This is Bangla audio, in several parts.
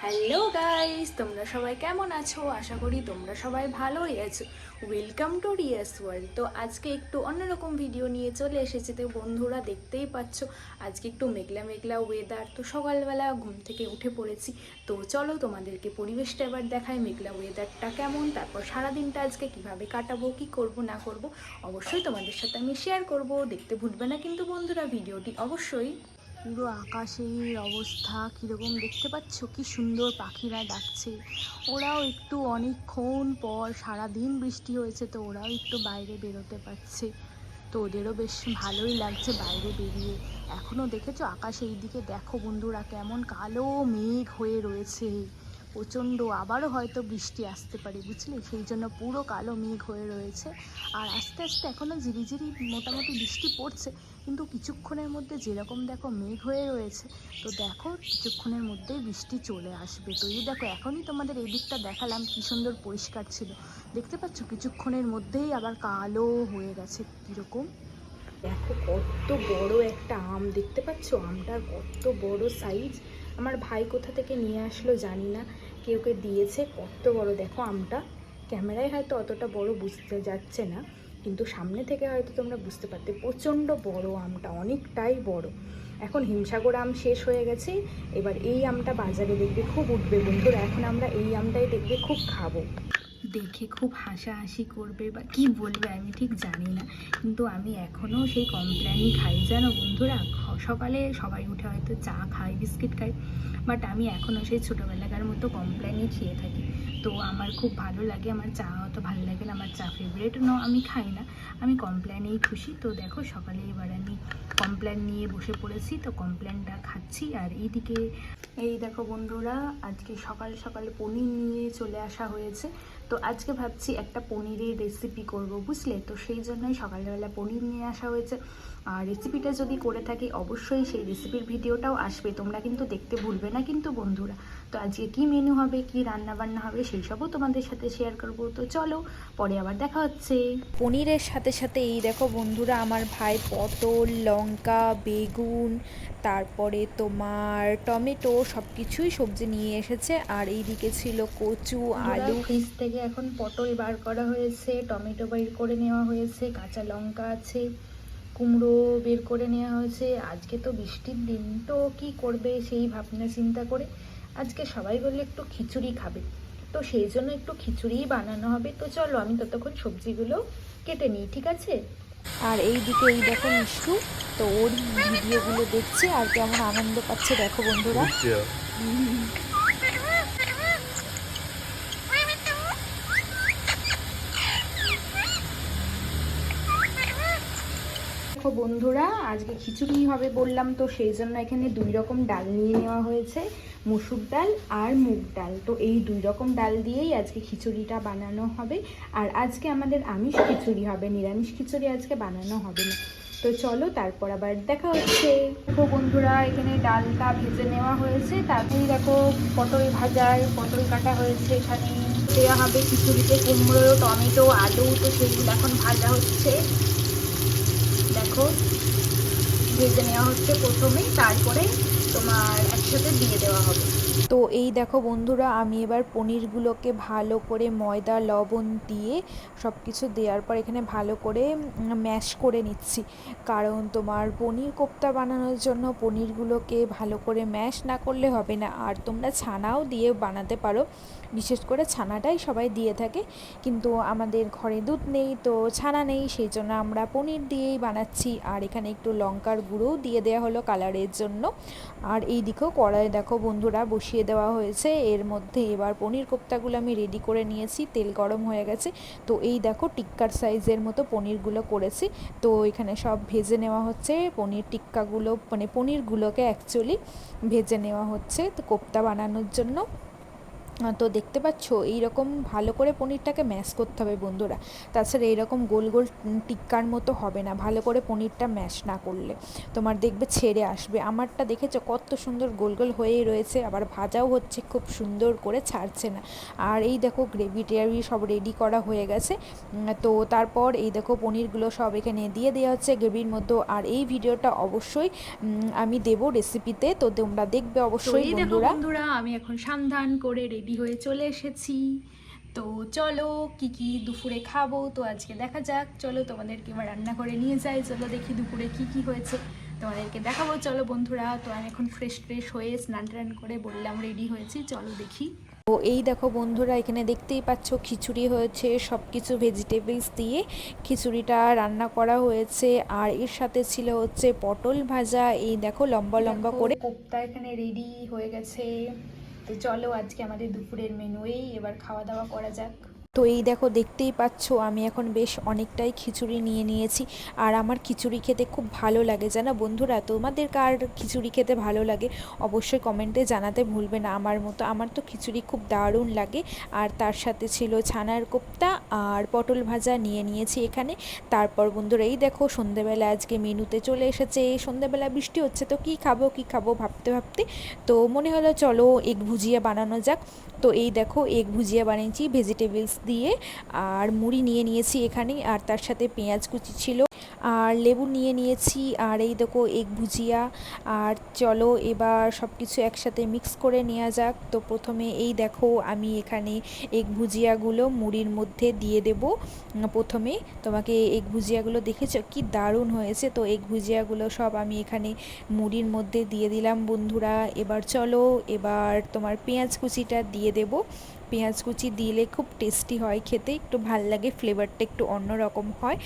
হ্যালো গাইস, তোমরা সবাই কেমন আছো? আশা করি তোমরা সবাই ভালোই আছো। Welcome to Riya's world. তো আজকে একটু অন্যরকম ভিডিও নিয়ে চলে এসেছি। তো বন্ধুরা দেখতেই পাচ্ছ আজকে একটু মেঘলা মেঘলা ওয়েদার। তো সকালবেলা ঘুম থেকে উঠে পড়েছি। তো চলো তোমাদেরকে পরিবেশটা এবার দেখাই, মেঘলা ওয়েদারটা কেমন, তারপর সারাদিনটা আজকে কিভাবে কাটাবো, কি করব না করব অবশ্যই তোমাদের সাথে আমি শেয়ার করব। দেখতে ভুলবে না কিন্তু বন্ধুরা ভিডিওটি অবশ্যই। পুরো আকাশের অবস্থা কীরকম দেখতে পাচ্ছ, কি সুন্দর পাখিরা ডাকছে। ওরাও একটু অনেকক্ষণ পর, সারাদিন বৃষ্টি হয়েছে তো ওরাও একটু বাইরে বেরোতে পারছে। তো ওদেরও বেশ ভালোই লাগছে বাইরে বেরিয়ে। এখনও দেখেছো আকাশে এই দিকে দেখো বন্ধুরা, কেমন কালো মেঘ হয়ে রয়েছে প্রচণ্ড। আবারও হয়তো বৃষ্টি আসতে পারে, বুঝলে, সেই জন্য পুরো কালো মেঘ হয়ে রয়েছে। আর আস্তে আস্তে এখনও ঝিরিঝিরি মোটামুটি বৃষ্টি পড়ছে, কিন্তু কিছুক্ষণের মধ্যে যেরকম দেখো মেঘ হয়ে রয়েছে, তো দেখো কিছুক্ষণের মধ্যেই বৃষ্টি চলে আসবে। তো এই দেখো এখনই তোমাদের এই দিকটা দেখালাম, কি সুন্দর পরিষ্কার ছিল, দেখতে পাচ্ছ কিছুক্ষণের মধ্যেই আবার কালো হয়ে গেছে কীরকম। দেখো কত বড় একটা আম, দেখতে পাচ্ছ আমটার কত বড় সাইজ। আমার ভাই কোথা থেকে নিয়ে আসলো জানি না, কেউ কে দিয়েছে। কত বড় দেখো আমটা, ক্যামেরায় হয়তো অতটা বড় বুঝতে যাচ্ছে না, কিন্তু সামনে থেকে হয়তো তোমরা বুঝতে পারতে। প্রচণ্ড বড় আমটা, অনেকটাই বড়। এখন হিমসাগর আম শেষ হয়ে গেছে, এবার এই আমটা বাজারে দেখবে খুব উঠবে বন্ধুরা। এখন আমরা এই আমটাই দেখবে খুব খাবো। দেখে খুব হাসাহাসি করবে বা কি বলবে আমি ঠিক জানি না, কিন্তু আমি এখনও সেই কমপ্ল্যানই খাই জানো বন্ধুরা। সকালে সবাই উঠে হয়তো চা খায়, বিস্কিট খায়, বাট আমি এখনও সেই ছোটোবেলাকার মতো কমপ্ল্যানই খেয়ে থাকি। তো আমার খুব ভালো লাগে, আমার চা অত ভালো লাগে না, আমার চা ফেভারিট আমি খাই না, আমি কমপ্ল্যানেই খুশি। তো দেখো সকালে এবার আমি কমপ্ল্যান নিয়ে বসে পড়েছি, তো কমপ্ল্যানটা খাচ্ছি। আর এইদিকে এই দেখো বন্ধুরা, আজকে সকাল সকাল পনির নিয়ে চলে আসা হয়েছে। তো আজকে ভাবছি একটা পনিরের রেসিপি করব, বুঝলে। তো সেই জন্যই সকালবেলা পনির নিয়ে আসা হয়েছে। আর রেসিপিটা যদি করে থাকি অবশ্যই সেই রেসিপির ভিডিওটাও আসবে, তোমরা কিন্তু দেখতে ভুলবে না কিন্তু বন্ধুরা। তো আজকে কি মেনু হবে, কি রান্না বান্না হবে, সেই সবও তোমাদের সাথে শেয়ার করব। তো চলো পরে আবার দেখা হচ্ছে। পনিরের সাথে সাথে এই দেখো বন্ধুরা, আমার ভাই পটল, লঙ্কা, বেগুন, তারপরে তোমার টমেটো সব কিছুই সবজি নিয়ে এসেছে। আর এইদিকে ছিল কচু, আলু। ফ্রিজ থেকে এখন পটল বার করা হয়েছে, টমেটো বের করে নেওয়া হয়েছে, কাঁচা লঙ্কা আছে, কুমড়ো বের করে নেওয়া হয়েছে। আজকে তো বৃষ্টির দিন, তো কি করবে সেই ভাবনা চিন্তা করে আজকে সবাই বললে একটু খিচুড়ি খাবে, তো সেই জন্য একটু খিচুড়িই বানানো হবে। তো চলো আমি ততক্ষণ সবজিগুলো কেটে নিই, ঠিক আছে। আর এই দিকে এই দেখো মিষ্টু, তো ওর ভিডিওগুলো দেখছে আর কেমন আনন্দ পাচ্ছে দেখো বন্ধুরা। দেখো বন্ধুরা, আজকে খিচুড়ি হবে বললাম, তো সেই জন্য এখানে দুই রকম ডাল নিয়ে নেওয়া হয়েছে, মুসুর ডাল আর মুগ ডাল। তো এই দুই রকম ডাল দিয়েই আজকে খিচুড়িটা বানানো হবে। আর আজকে আমাদের আমিষ খিচুড়ি হবে, নিরামিষ খিচুড়ি আজকে বানানো হবে না। তো চলো তারপর আবার দেখা হচ্ছে। দেখো বন্ধুরা, এখানে ডালটা ভেজে নেওয়া হয়েছে, তারপরে দেখো পটল ভাজার পটল কাটা হয়েছে, এখানে দেওয়া হবে খিচুড়িতে কুমড়ো, টমেটো, আলু। তো সেগুলো এখন ভাজা হচ্ছে, দেখো ভেজে নেওয়া হচ্ছে প্রথমেই, তারপরে তোমার একসাথে দিয়ে দেওয়া হবে। তো এই দেখো বন্ধুরা, আমি এবার পনিরগুলোকে ভালো করে ময়দা লবণ দিয়ে সব কিছু দেওয়ার পর এখানে ভালো করে ম্যাশ করে নিচ্ছি। কারণ তোমার পনির কোপ্তা বানানোর জন্য পনিরগুলোকে ভালো করে ম্যাশ না করলে হবে না। আর তোমরা ছানাও দিয়ে বানাতে পারো, বিশেষ করে ছানাটাই সবাই দিয়ে থাকে, কিন্তু আমাদের ঘরে দুধ নেই তো ছানা নেই, সেই জন্য আমরা পনির দিয়েই বানাচ্ছি। আর এখানে একটু লঙ্কার গুঁড়োও দিয়ে দেওয়া হলো কালারের জন্য। আর এই দিকেও কড়াই দেখো বন্ধুরা বসিয়ে দেওয়া হয়েছে, এর মধ্যে এবার পনির কোপ্তাগুলো আমি রেডি করে নিয়েছি, তেল গরম হয়ে গেছে। তো এই দেখো টিক্কার সাইজের মতো পনিরগুলো করেছি, তো এখানে সব ভেজে নেওয়া হচ্ছে পনির টিক্কাগুলো, মানে পনিরগুলোকে অ্যাকচুয়ালি ভেজে নেওয়া হচ্ছে তো কোপ্তা বানানোর জন্য। তো দেখতে পাচ্ছ এইরকম ভালো করে পনিরটাকে ম্যাশ করতে হবে বন্ধুরা, তাছাড়া এইরকম গোল গোল টিক্কার মতো হবে না ভালো করে পনিরটা ম্যাশ না করলে, তোমার দেখবে ছেড়ে আসবে। আমারটা দেখেছো কত সুন্দর গোল গোল হয়েই রয়েছে, আবার ভাজাও হচ্ছে খুব সুন্দর করে, ছাড়ছে না। আর এই দেখো গ্রেভি টেভি সব রেডি করা হয়ে গেছে। তো তারপর এই দেখো পনিরগুলো সব এখানে দিয়ে দেওয়া হচ্ছে গ্রেভির মধ্যে। আর এই ভিডিওটা অবশ্যই আমি দেবো রেসিপিতে, তো তোমরা দেখবে অবশ্যই বন্ধুরা। আমি এখন সান্ধান করে রেডি হয়ে চলে এসেছি। তো চলো কি কি দুপুরে খাবো, তো আজকে দেখা যাক। চলো তোমাদেরকে এবার রান্না করে নিয়ে যাই, চলো দেখি দুপুরে কি কি হয়েছে তোমাদেরকে দেখাবো। চলো বন্ধুরা, তো আমি এখন ফ্রেশ হয়ে স্নান টান করে বললাম রেডি হয়েছি, চলো দেখি। তো এই দেখো বন্ধুরা, এখানে দেখতেই পাচ্ছ খিচুড়ি হয়েছে, সব কিছু ভেজিটেবলস দিয়ে খিচুড়িটা রান্না করা হয়েছে। আর এর সাথে ছিল হচ্ছে পটল ভাজা, এই দেখো লম্বা লম্বা করে কোপ্তা এখানে রেডি হয়ে গেছে। তো চলো আজকে আমাদের দুপুরের মেনু এবার খাওয়া দাওয়া করা যাক। তো এই দেখো দেখতেই পাচ্ছ আমি এখন বেশ অনেকটাই খিচুড়ি নিয়ে নিয়েছি। আর আমার খিচুড়ি খেতে খুব ভালো লাগে জানো বন্ধুরা, তোমাদের কার খিচুড়ি খেতে ভালো লাগে অবশ্যই কমেন্টে জানাতে ভুলবে না। আমার মতো আমার তো খিচুড়ি খুব দারুণ লাগে। আর তার সাথে ছিল ছানার কোপ্তা আর পটল ভাজা নিয়ে নিয়েছি এখানে। তারপর বন্ধুরা এই দেখো সন্ধেবেলা আজকে মেনুতে চলে এসেছে, সন্ধেবেলা বৃষ্টি হচ্ছে তো কি খাবো ভাবতে ভাবতে তো মনে হলো চলো এগ ভুজিয়া বানানো যাক। তো এই দেখো এগ ভুজিয়া বানিয়েছি ভেজিটেবলস দিয়ে, আর মুড়ি নিয়ে নিয়েছি এখানে, আর তার সাথে পেঁয়াজ কুচি ছিল, আর লেবু নিয়ে নিয়েছি, আর এই দেখো এগ ভুজিয়া। আর চলো এবার সব কিছু একসাথে মিক্স করে নেওয়া যাক। তো প্রথমে এই দেখো আমি এখানে এগ ভুজিয়াগুলো মুড়ির মধ্যে দিয়ে দেব। প্রথমে তোমাকে এগ ভুজিয়াগুলো দেখেছো কি দারুণ হয়েছে, তো এগ ভুজিয়াগুলো সব আমি এখানে মুড়ির মধ্যে দিয়ে দিলাম বন্ধুরা। এবার চলো এবার তোমার পেঁয়াজ কুচিটা দিয়ে দেব। পেঁয়াজ কুচি দিলে খুব টেস্টি হয় খেতে, একটু ভাল লাগে, ফ্লেভারটা একটু অন্যরকম হয়।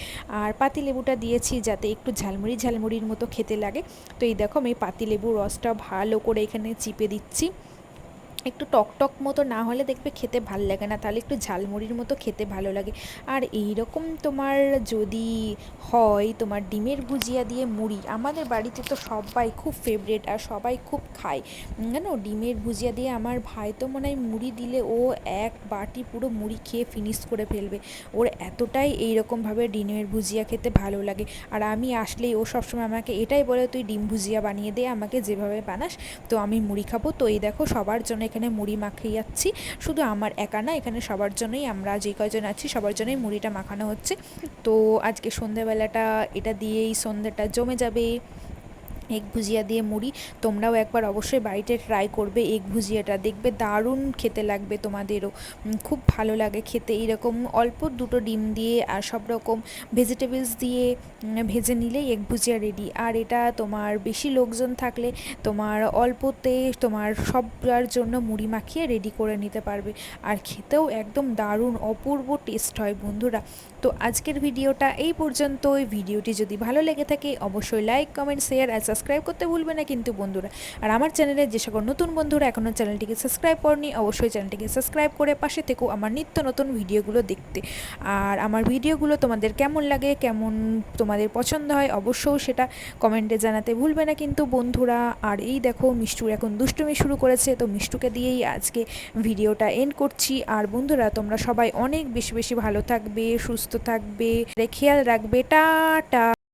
আর পাতিলেবুটা দিয়েছি যাতে একটু ঝালমুড়ির মতো খেতে লাগে। তো এই দেখো আমি পাতিলেবুর রসটা ভালো করে এখানে চিপে দিচ্ছি। একটু টক মতো না হলে দেখবে খেতে ভাল লাগে না, তাহলে একটু ঝালমুড়ির মতো খেতে ভালো লাগে। আর এই রকম তোমার যদি হয় তোমার ডিমের ভুজিয়া দিয়ে মুড়ি, আমাদের বাড়িতে তো সবাই খুব ফেভারেট আর সবাই খুব খায় জানো ডিমের ভুজিয়া দিয়ে। আমার ভাই তো মনে হয় মুড়ি দিলে ও এক বাটি পুরো মুড়ি খেয়ে ফিনিশ করে ফেলবে, ওর এতটাই এইরকমভাবে ডিমের ভুজিয়া খেতে ভালো লাগে। আর আমি আসলেই ও সবসময় আমাকে এটাই বলে তুই ডিম ভুজিয়া বানিয়ে দে আমাকে যেভাবে বানাস, তো আমি মুড়ি খাবো। তো এই দেখো সবার জন্য এখানে মুড়ি মাখিয়ে যাচ্ছি, শুধু আমার একা না, এখানে সবার জন্যই, আমরা যে কয়জন আছি সবার জন্যই মুড়িটা মাখানো হচ্ছে। তো আজকে সন্ধেবেলাটা এটা দিয়েই সন্ধেটা জমে যাবে। এগ ভুজিয়া দিয়ে মুড়ি তোমরাও একবার অবশ্যই বাড়িতে ট্রাই করবে এগ ভুজিয়াটা, দেখবে দারুণ খেতে লাগবে তোমাদেরও, খুব ভালো লাগে খেতে। এইরকম অল্প দুটো ডিম দিয়ে আর সব রকম ভেজিটেবলস দিয়ে ভেজে নিলেই এগ ভুজিয়া রেডি। আর এটা তোমার বেশি লোকজন থাকলে তোমার অল্পতে তোমার সবার জন্য মুড়ি মাখিয়ে রেডি করে নিতে পারবে, আর খেতেও একদম দারুণ অপূর্ব টেস্ট হয় বন্ধুরা। তো আজকের ভিডিওটা এই পর্যন্তই। ভিডিওটি যদি ভালো লেগে থাকে অবশ্যই লাইক কমেন্ট শেয়ার আর সাবস্ক্রাইব করতে ভুলবে না কিন্তু বন্ধুরা। আর আমার চ্যানেলে যে সকল নতুন বন্ধুরা এখনও চ্যানেলটিকে সাবস্ক্রাইব করনি অবশ্যই চ্যানেলটিকে সাবস্ক্রাইব করে পাশে থেকেও আমার নিত্য নতুন ভিডিওগুলো দেখতে। আর আমার ভিডিওগুলো তোমাদের কেমন লাগে, কেমন তোমাদের পছন্দ হয় অবশ্যই সেটা কমেন্টে জানাতে ভুলবে না কিন্তু বন্ধুরা। আর এই দেখো মিষ্টু এখন দুষ্টুমি শুরু করেছে, তো মিষ্টুকে দিয়েই আজকে ভিডিওটা এন্ড করছি। আর বন্ধুরা তোমরা সবাই অনেক বেশি বেশি ভালো থাকবে, সুস্থ থাকবে, খেয়াল রাখবে, টাটা।